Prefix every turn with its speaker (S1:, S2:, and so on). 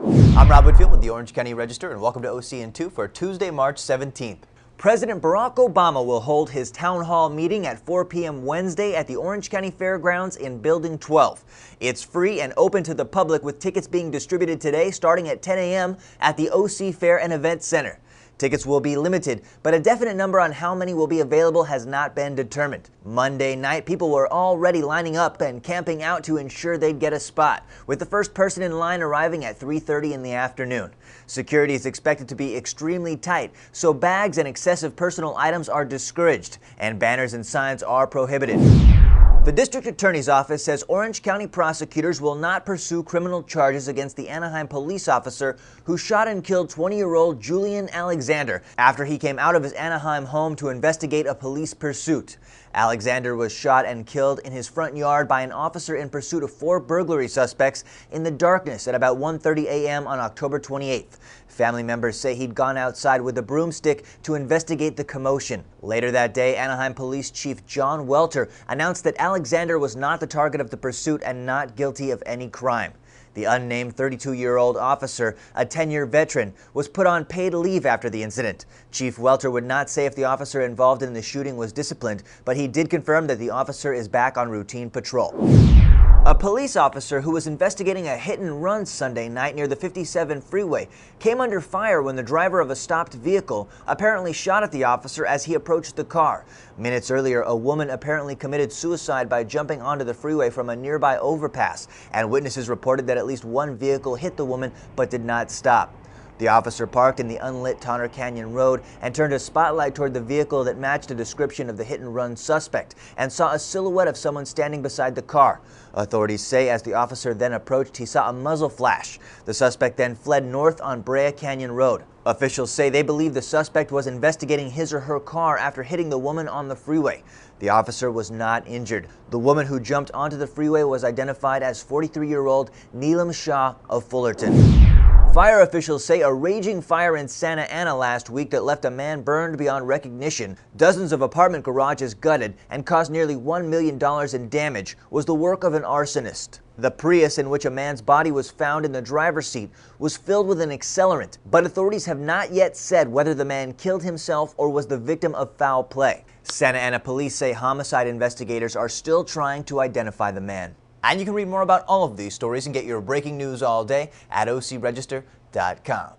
S1: I'm Rob Whitfield with the Orange County Register, and welcome to OCN2 for Tuesday, March 17th. President Barack Obama will hold his town hall meeting at 4 p.m. Wednesday at the Orange County Fairgrounds in Building 12. It's free and open to the public, with tickets being distributed today starting at 10 a.m. at the OC Fair and Event Center. Tickets will be limited, but a definite number on how many will be available has not been determined. Monday night, people were already lining up and camping out to ensure they'd get a spot, with the first person in line arriving at 3:30 in the afternoon. Security is expected to be extremely tight, so bags and excessive personal items are discouraged, and banners and signs are prohibited. The District Attorney's Office says Orange County prosecutors will not pursue criminal charges against the Anaheim police officer who shot and killed 20-year-old Julian Alexander after he came out of his Anaheim home to investigate a police pursuit. Alexander was shot and killed in his front yard by an officer in pursuit of 4 burglary suspects in the darkness at about 1:30 a.m. on October 28th. Family members say he'd gone outside with a broomstick to investigate the commotion. Later that day, Anaheim Police Chief John Welter announced that Alexander was not the target of the pursuit and not guilty of any crime. The unnamed 32-year-old officer, a 10-year veteran, was put on paid leave after the incident. Chief Welter would not say if the officer involved in the shooting was disciplined, but he did confirm that the officer is back on routine patrol. A police officer who was investigating a hit-and-run Sunday night near the 57 freeway came under fire when the driver of a stopped vehicle apparently shot at the officer as he approached the car. Minutes earlier, a woman apparently committed suicide by jumping onto the freeway from a nearby overpass, and witnesses reported that at least one vehicle hit the woman but did not stop. The officer parked in the unlit Tonner Canyon Road and turned a spotlight toward the vehicle that matched a description of the hit-and-run suspect and saw a silhouette of someone standing beside the car. Authorities say as the officer then approached, he saw a muzzle flash. The suspect then fled north on Brea Canyon Road. Officials say they believe the suspect was investigating his or her car after hitting the woman on the freeway. The officer was not injured. The woman who jumped onto the freeway was identified as 43-year-old Neelam Shah of Fullerton. Fire officials say a raging fire in Santa Ana last week that left a man burned beyond recognition, dozens of apartment garages gutted, and caused nearly $1 million in damage was the work of an arsonist. The Prius in which a man's body was found in the driver's seat was filled with an accelerant, but authorities have not yet said whether the man killed himself or was the victim of foul play. Santa Ana police say homicide investigators are still trying to identify the man. And you can read more about all of these stories and get your breaking news all day at ocregister.com.